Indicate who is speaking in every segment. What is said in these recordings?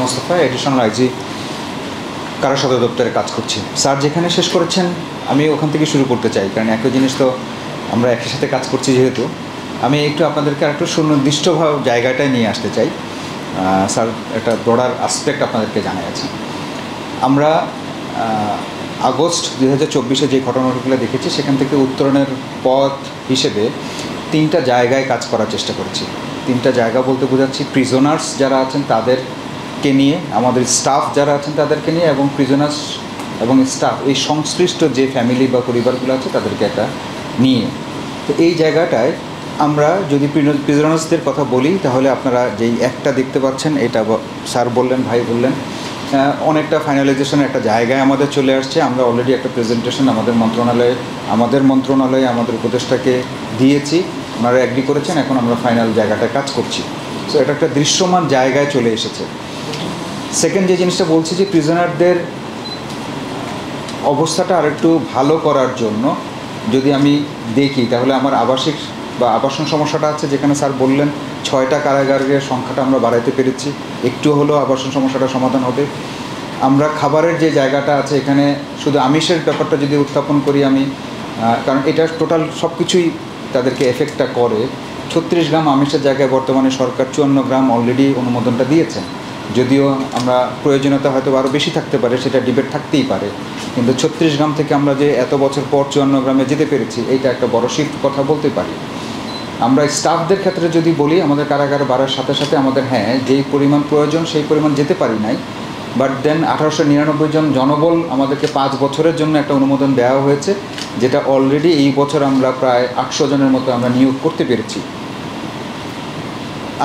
Speaker 1: Mostafa, additional IG কারা সদর দপ্তরে কাজ করছি। স্যার যেখানে শেষ করেছেন আমি ওখান থেকে শুরু করতে চাই, কারণ একই জিনিস তো আমরা একই সাথে কাজ করছি যেহেতু। আমি একটু আপনাদেরকে আরেকটু সুনির্দিষ্টভাবে জায়গাটায় নিয়ে আসতে চাই। স্যার একটা ব্রডার আসপেক্ট আপনাদেরকে জানাচ্ছি। আমরা আগস্ট 2024-এ যে ঘটনাগুলো দেখেছি সেখান থেকে উত্তরণের পথ হিসেবে 3টা জায়গায় কাজ করার চেষ্টা করেছি। 3টা জায়গা বলতে বোঝাচ্ছি প্রিজনার্স যারা আছেন তাদেরকে নিয়ে, আমাদের স্টাফ যারা আছেন তাদেরকে নিয়ে, এবং প্রিজনার্স এবং স্টাফ এই সংশ্লিষ্ট যে ফ্যামিলি বা পরিবারগুলো আছে তাদেরকে একটা নিয়ে। তো এই জায়গাটায় আমরা যদি প্রিজনার্সদের কথা বলি তাহলে আপনারা যেই একটা দেখতে পাচ্ছেন, এটা স্যার বললেন, ভাই বললেন, অনেকটা ফাইনালাইজেশনের একটা জায়গায় আমাদের চলে আসছে। আমরা অলরেডি একটা প্রেজেন্টেশন আমাদের মন্ত্রণালয়ে আমাদের উপদেষ্টাকে দিয়েছি, ওনারা অ্যাগ্রি করেছেন। এখন আমরা ফাইনাল জায়গাটায় কাজ করছি। সো এটা একটা দৃশ্যমান জায়গায় চলে এসেছে। সেকেন্ড যে জিনিসটা বলছি যে প্রিজনারদের অবস্থাটা আরেকটু ভালো করার জন্য যদি আমি দেখি তাহলে আমার আবাসিক বা আবাসন সমস্যাটা আছে, যেখানে স্যার বললেন 6টা কারাগারের সংখ্যাটা আমরা বাড়াইতে পেরেছি, একটু হলেও আবাসন সমস্যাটা সমাধান হবে। আমরা খাবারের যে জায়গাটা আছে এখানে শুধু আমিষের ব্যাপারটা যদি উত্থাপন করি আমি, কারণ এটা টোটাল সব কিছুই তাদেরকে এফেক্টটা করে। 36 গ্রাম আমিষের জায়গায় বর্তমানে সরকার 54 গ্রাম অলরেডি অনুমোদনটা দিয়েছেন। যদিও আমরা প্রয়োজনীয়তা হয়তো আরও বেশি থাকতে পারে, সেটা ডিবেট থাকতেই পারে, কিন্তু 36 গ্রাম থেকে আমরা যে এত বছর পর 54 গ্রামে যেতে পেরেছি, এইটা একটা বড় শিফট কথা বলতে পারি। আমরা স্টাফদের ক্ষেত্রে যদি বলি, আমাদের কারাগার বাড়ার সাথে সাথে আমাদের যেই পরিমাণ প্রয়োজন সেই পরিমাণ যেতে পারি নাই, বাট দেন 1899 জন জনবল আমাদেরকে 5 বছরের জন্য একটা অনুমোদন দেওয়া হয়েছে, যেটা অলরেডি এই বছর আমরা প্রায় 800 জনের মতো আমরা নিয়োগ করতে পেরেছি।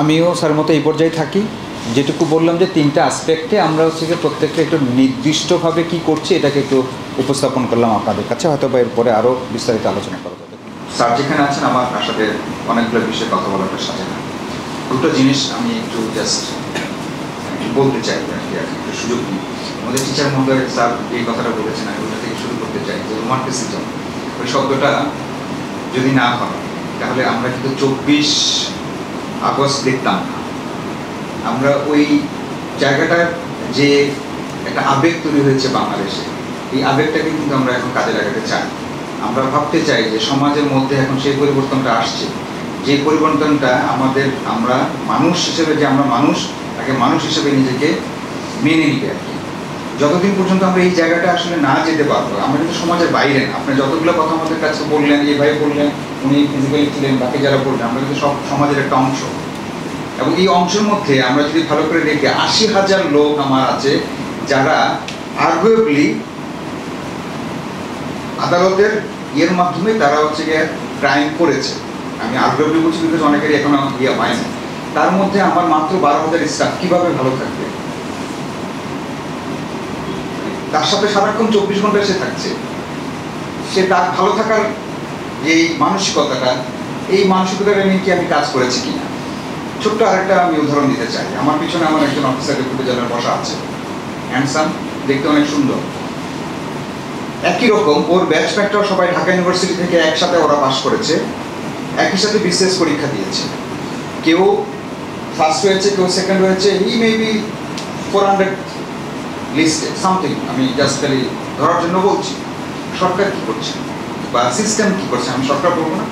Speaker 1: আমিও স্যার মতো এই পর্যায়ে থাকি। যেটুকু বললাম যে 3টা আসপেক্টে আমরা প্রত্যেকটা একটু নির্দিষ্টভাবে কী করছি এটাকে একটু উপস্থাপন করলাম আপনাদের কাছে, হয়তো বা এরপরে আরও বিস্তারিত আলোচনা করা যাবে। স্যার যেখানে আছেন আমার সাথে অনেকগুলো বিষয়ে কথা বলার সাথে দুটো জিনিস আমি একটু জাস্ট বলতে চাই আর কি, একটু সুযোগ নিই। আমাদের টিচার মহোদয় স্যার এই কথাটা বলেছেন, আমি ওটা থেকে শুরু করতে চাই যে রোমান্টিসিজম ওই শব্দটা যদি না হয় তাহলে আমরা কিন্তু 24 আগস্ট দেখতাম না। আমরা ওই জায়গাটার যে একটা আবেগ তৈরি হয়েছে বাংলাদেশে, এই আবেগটাকে কিন্তু আমরা এখন কাজে লাগাতে চাই। আমরা ভাবতে চাই যে সমাজের মধ্যে এখন সেই পরিবর্তনটা আসছে, যে পরিবর্তনটা আমরা মানুষ হিসেবে, যে আমরা মানুষ তাকে মানুষ হিসেবে নিজেকে মেনে নিবে আর কি। যতদিন পর্যন্ত আমরা এই জায়গাটা আসলে না যেতে পারবো, আমরা কিন্তু সমাজের বাইরে না। আপনি যতগুলো কথা আমাদের কাছে বললেন, এই ভাই বললেন, উনি ফিজিক্যালি ছিলেন, বাকি যারা বললেন, আমরা কিন্তু সব সমাজের একটা অংশ। এবং এই অংশের মধ্যে আমরা যদি ভালো করে দেখি 80,000 লোক আমার আছে যারা আর্গুয়েবলি আদালতের মাধ্যমে তারা ক্রাইম করেছে। আমি আর্গুয়েবলি বলছি বিকজ অনেকেরই এখনো হয় না। তার মধ্যে আমার মাত্র 12,000 স্টাফ কিভাবে ভালো থাকবে? তার সাথে সারাক্ষণ 24 ঘন্টা সে থাকছে, সে তার ভালো থাকার এই মানসিকতাটা, এই মানসিকতাটা নিয়ে কি আমি কাজ করেছি কিনা। ছোট্ট আরেকটা আমি উদাহরণ দিতে চাই। আমার পিছনে আমার একজন অফিসার ডেপুটি জেনারেল বসা আছে, হ্যান্ডসাম, দেখতে অনেক সুন্দর। একই রকম ওর ব্যাচমেটরাও সবাই ঢাকা ইউনিভার্সিটি থেকে একসাথে ওরা পাস করেছে, একই সাথে বিসিএস পরীক্ষা দিয়েছে। কেউ ফার্স্ট হয়েছে, কেউ সেকেন্ড হয়েছে, হি মেবি 400 লিস্টে সামথিং। আমি জাস্ট খালি ধরার জন্য বলছি। সরকার কী করছে বা সিস্টেম কী করছে, আমি সরকার বলবো না,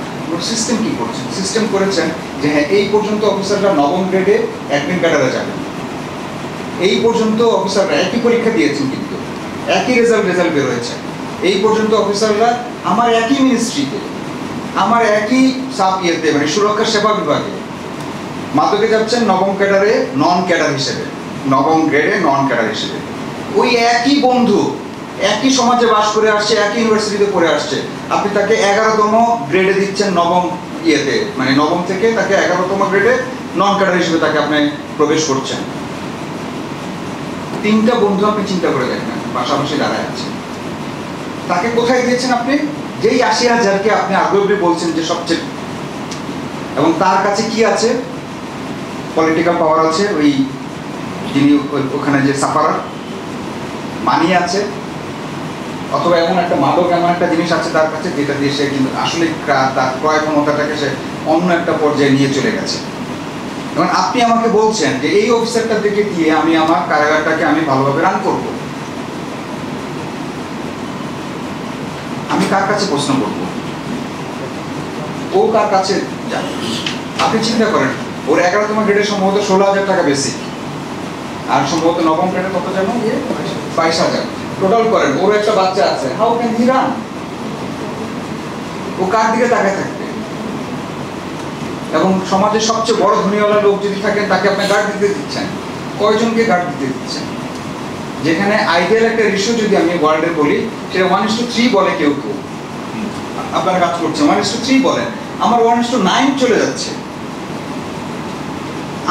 Speaker 1: সিস্টেম কী করছেন? সিস্টেম করেছেন যে এই পর্যন্ত অফিসাররা 9ম গ্রেডে অ্যাডমিন ক্যাডারে যাবেন। এই পর্যন্ত অফিসাররা একই পরীক্ষা দিয়েছেন, কিন্তু একই রেজাল্ট বের হয়েছে। এই পর্যন্ত অফিসাররা আমার একই মিনিস্ট্রিতে, আমার একই মানে সুরক্ষা সেবা বিভাগে মাদকে যাচ্ছেন 9ম ক্যাডারে নন ক্যাডার হিসেবে, 9ম গ্রেডে নন ক্যাডার হিসেবে। ওই একই বন্ধু একই সমাজে বাস করে আসছে, একই ইউনিভার্সিটিতে পড়ে আসছে, আপনি তাকে 11তম গ্রেডে দিচ্ছেন, 9ম মানে 9ম থেকে তাকে 11তম গ্রেডে নন ক্যাডার হিসেবে তাকে আপনি প্রবেশ করছেন। 3টা বন্ধু আপনি চিন্তা করে দেখেন পাশাপাশি দাঁড়ায় আছে, তাকে কোথায় দিয়েছেন আপনি? যেই 80,000কে আপনি আগ্রহী বলছেন যে সবচেয়ে, এবং তার কাছে কি আছে? পলিটিক্যাল পাওয়ার আছে, ওই যিনি ওখানে যে সাফারার, মানি আছে, অথবা এমন একটা মাদক, এমন একটা জিনিস আছে তার কাছে যেটা দিয়ে সে কিন্তু আসলে তার ক্রয় ক্ষমতাটাকে সে অন্য একটা পর্যায়ে নিয়ে চলে গেছে। এবং আপনি আমাকে বলছেন যে এই অফিসারটার দিকে দিয়ে আমি আমার কারাগারটাকে আমি ভালোভাবে রান করব, আমি কার কাছে প্রশ্ন করব? ও কার কাছে যাবে? আপনি চিন্তা করেন, ওর 11তম গ্রেডে সম্ভবত 16,000 টাকা বেসিক, আর সম্ভবত 9ম গ্রেডে কত জানো? 22,000 টোটাল করেন। ওর একটা বাচ্চা আছে, হাউ ক্যান হি রান? ও কার দিকে তাকায় থাকবে? এবং সমাজের সবচেয়ে বড় ধনীওয়ালা লোক যদি থাকেন, তাকে আপনি গার্ড দিতে দিচ্ছেন, কয়জনকে গার্ড দিতে দিচ্ছেন? যেখানে আইডিয়াল একটা রেশিও যদি আমি ওয়ার্ল্ডে বলি, সেটা 1:3 বলে কেউ কেউ, আপনারা কাজ করছেন 1:3 বলেন, আমার 1:9 চলে যাচ্ছে।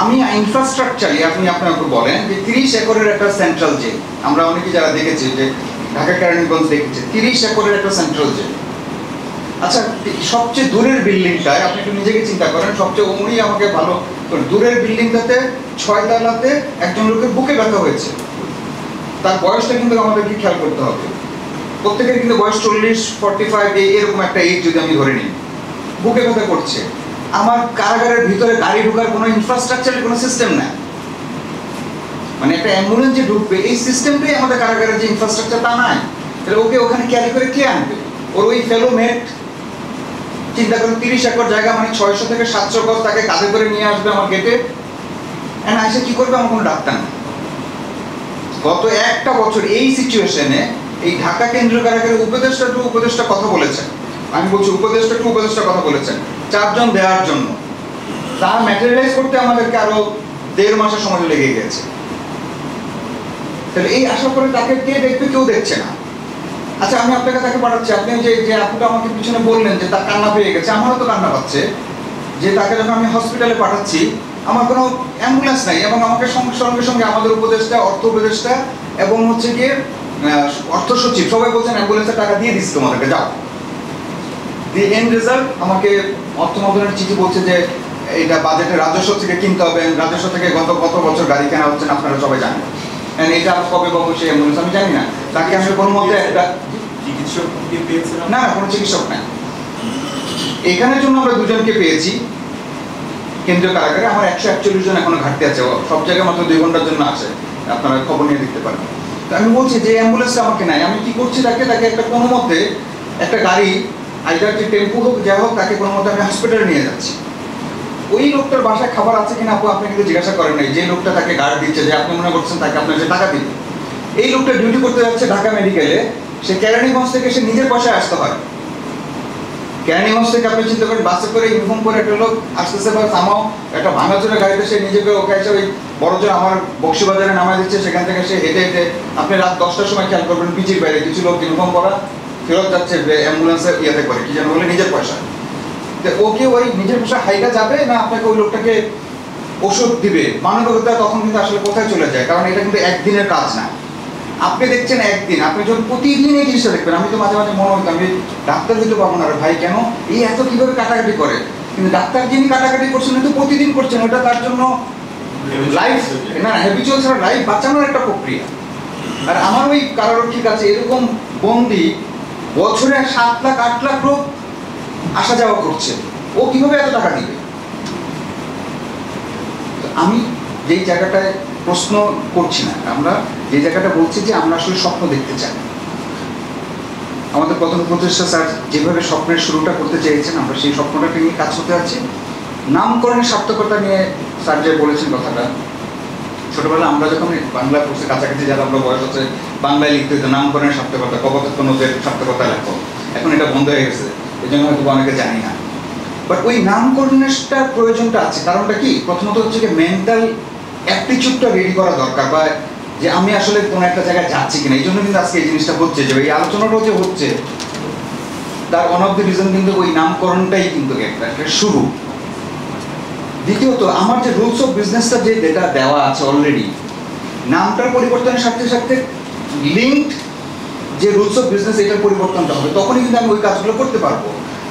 Speaker 1: আমি ইনফ্রাস্ট্রাকচারই আপনি আপনাকে বলেন যে 30 একরের একটা সেন্ট্রাল জেল, আমরা অনেকে যারা দেখেছি যে ঢাকা কেরানীগঞ্জ দেখেছে 30 একরের একটা সেন্ট্রাল জেল। আচ্ছা, সবচেয়ে দূরের বিল্ডিংটায় আপনি একটু নিজেকে চিন্তা করেন, সবচেয়ে উনি আমাকে ভালো দূরের বিল্ডিংটাতে 6 তলাতে একজন লোকের বুকে ব্যথা হয়েছে। তার বয়সটা কিন্তু আমাদেরকে খেয়াল করতে হবে, প্রত্যেকের কিন্তু বয়স 40, 45 এরকম একটা এজ যদি আমি ধরে নিই, বুকে ব্যথা করছে। আমার কারাগারের ভিতরে গাড়ি ঢোকার কোনো ইনফ্রাস্ট্রাকচারের কোনো সিস্টেম নাই, মানে একটা অ্যাম্বুলেন্স যে ঢুকবে এই সিস্টেমটাই আমাদের কারাগারের যে ইনফ্রাস্ট্রাকচার তা নাই। তাহলে ওকে ওখানে ক্যারি করে কে আনবে? ওর ওই ফেলো মেট, চিন্তা করেন 30 একর জায়গা, মানে 600 থেকে 700 গজ, তাকে কাঁধে করে নিয়ে আসবে আমার গেটে, এন্ড এসে কি করবে? আমার কোনো ডাক্তার নেই। গত একটা বছর এই সিচুয়েশনে এই ঢাকা কেন্দ্রীয় কারাগারের উপদেষ্টা কথা বলেছেন, আমি বলছি উপদেষ্টা কথা বলেছেন 4 জন দেওয়ার জন্য, তা ম্যাটেরিয়ালাইজ করতে আমাদেরকে আরো 1.5 মাসের সময় লেগে গেছে। তাহলে এই আশা করে তাকে কে দেখবে? কেউ দেখছে না। আচ্ছা, আমি আপনাকে তাকে পাঠাচ্ছি, আপনি যে আপুটা আমাকে পিছনে বললেন যে তার কান্না পেয়ে গেছে, আমারও তো কান্না পাচ্ছে যে তাকে যখন আমি হসপিটালে পাঠাচ্ছি আমার কোনো অ্যাম্বুলেন্স নাই, এবং আমাকে সঙ্গে সঙ্গে আমাদের উপদেষ্টা, অর্থ উপদেষ্টা এবং হচ্ছে গিয়ে অর্থ সচিব সবাই বলছেন অ্যাম্বুলেন্সের টাকা দিয়ে দিচ্ছি তোমাদেরকে, যাও। দি এন্ড রেজাল্ট আমাকে অর্থ মন্ত্রণালয়ের চিঠি বলছে যে এটা বাজেটের রাজস্ব থেকে কিনতে হবে, রাজস্ব থেকে গত বছর গাড়ি কেনা হচ্ছে না, আপনারা সবাই জানেন। এটা কবে পাবো সেই অ্যাম্বুলেন্স আমি জানি না। তাকে আমি কোনো মধ্যে একটা
Speaker 2: চিকিৎসক পেয়েছিলাম
Speaker 1: না, কোনো চিকিৎসক নাই। এখানের জন্য আমরা 2 জনকে পেয়েছি কেন্দ্রীয় কারাগারে। আমার 141 জন এখনো ঘাটতি আছে, সব জায়গায় মাত্র 2 ঘন্টার জন্য আসে, আপনারা খবর নিয়ে দেখতে পারেন। তো আমি বলছি যে অ্যাম্বুলেন্সটা আমাকে নাই, আমি কি করছি? তাকে একটা কোনো মধ্যে একটা গাড়ি, আইদার যে টেম্পু হোক যা হোক, তাকে কোনো মধ্যে আমি হসপিটালে নিয়ে যাচ্ছি। ওই লোকটার বাসায় খাবার আছে কিনা আপনি কিন্তু জিজ্ঞাসা করেন নাই। যে লোকটা তাকে গার্ড দিচ্ছে, যে আপনি মনে করছেন তাকে আপনার যে টাকা দিবে, এই লোকটা ডিউটি করতে যাচ্ছে ঢাকা মেডিকেলে, সে কেরানীগঞ্জ থেকে সে নিজের পয়সায় আসতে হয়। কেরানীগঞ্জ থেকে আপনি চিন্তা করেন, বাসে করে ইউনিফর্ম করে একটা লোক আসতেছে, বা সামাও একটা ভাঙাচোরা গাড়িতে সে নিজেকে ওকে এসে ওই বড়জোর আমার বক্সিবাজারে নামায় দিচ্ছে, সেখান থেকে সে হেঁটে হেঁটে, আপনি রাত 10টার সময় খেয়াল করবেন পিচির বাইরে কিছু লোক ইউনিফর্ম পরা ফেরত যাচ্ছে অ্যাম্বুলেন্সে ইয়েতে করে, কি যেন বলে, নিজের পয়সা। ওকে ওই নিজের পয়সা হাইটা যাবে না আপনাকে ওই লোকটাকে ওষুধ দিবে? মানবিকতা তখন কিন্তু আসলে কোথায় চলে যায়? কারণ এটা কিন্তু একদিনের কাজ না। আপনি দেখছেন একদিন, আপনি যখন প্রতিদিন এই জিনিসটা দেখবেন, আমি তো মাঝে মাঝে মনে হতো আমি ডাক্তার হইতে পাবো না রে ভাই, কেন এই এত কিভাবে কাটাকাটি করে? কিন্তু ডাক্তার যিনি কাটাকাটি করছেন তো প্রতিদিন করছেন, ওটা তার জন্য লাইফ না, হ্যাবিচুয়াল ছাড়া লাইফ বাঁচানোর একটা প্রক্রিয়া। আর আমার ওই কারারক্ষীর কাছে এরকম বন্দি বছরে 7 লাখ 8 লাখ লোক আসা যাওয়া করছে, ও কিভাবে এত টাকা দিবে? আমি যেই জায়গাটায় প্রশ্ন করছি না, আমরা যে জায়গাটা বলছি যে আমরা আসলে স্বপ্ন দেখতে চাই। আমাদের প্রথম উপদেষ্টা স্যার যেভাবে স্বপ্নের শুরুটা করতে চেয়েছেন, আমরা সেই স্বপ্নটাকে নিয়ে কাজ করতে যাচ্ছি। নামকরণের সার্থকতা নিয়ে স্যার যে বলেছেন কথাটা, ছোটবেলা আমরা যখন বাংলা পড়ছি, কাছাকাছি যারা আমরা বয়স হচ্ছে, বাংলায় লিখতে হতো নামকরণের সার্থকতা, কপোতাক্ষণের সার্থকতা লেখো। এখন এটা বন্ধ হয়ে গেছে, এই জন্য হয়তো অনেকে জানি না। বাট ওই নামকরণেরটার প্রয়োজনটা আছে। কারণটা কি? প্রথমত হচ্ছে কি মেন্টাল অ্যাপটিচিউডটা রেডি করা দরকার, বা যে আমি আসলে কোনো একটা জায়গায় যাচ্ছি কিনা। এই জন্য কিন্তু আজকে এই জিনিসটা হচ্ছে, যে এই আলোচনাটাও যে হচ্ছে, তার ওয়ান অফ দ্য রিজন কিন্তু ওই নামকরণটাই কিন্তু একটা শুরু। দ্বিতীয়ত, আমার যে রুলস অফ বিজনেসটা যে ডেটা দেওয়া আছে অলরেডি, নামটার পরিবর্তনের সাথে সাথে লিঙ্কড যে রুলস অফ বিজনেস, এটার পরিবর্তনটা হবে, তখনই কিন্তু আমি ওই কাজগুলো করতে পারবো।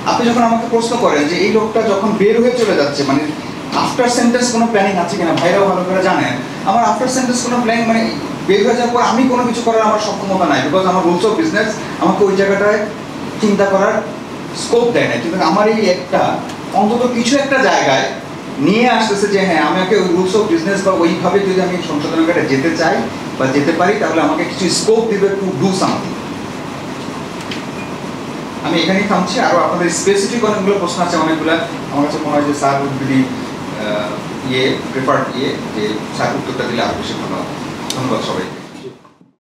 Speaker 1: আপনি যখন আমাকে প্রশ্ন করেন যে এই লোকটা যখন বের হয়ে চলে যাচ্ছে, মানে আফটার সেন্টেন্স কোনো প্ল্যানিং আছে কিনা, ভাইরাও ভালো করে জানেন আমার আফটার সেন্টেন্স কোনো প্ল্যানিং, মানে বের হয়ে যাওয়ার পর আমি কোনো কিছু করার আমার সক্ষমতা নাই, বিকজ আমার রুলস অফ বিজনেস আমাকে ওই জায়গাটায় চিন্তা করার স্কোপ দেয় না। কিন্তু আমার এই একটা অন্তত কিছু একটা জায়গায় নিয়ে আসতেছে যে হ্যাঁ আমাকে ওই রুলস অফ বিজনেস বা ওইভাবে যদি আমি সংশোধনাগারে যেতে চাই বা যেতে পারি তাহলে আমাকে কিছু স্কোপ দিবে টু ডু সামথিং। আমি এখানেই থামছি, আরও আপনাদের স্পেসিফিক অনেকগুলো প্রশ্ন আছে, অনেকগুলো আমার কাছে মনে হয় যে স্যার যদি প্রেফার্ড যে স্যার উত্তরটা দিলে আরও বেশি ভালো হবে। ধন্যবাদ সবাইকে।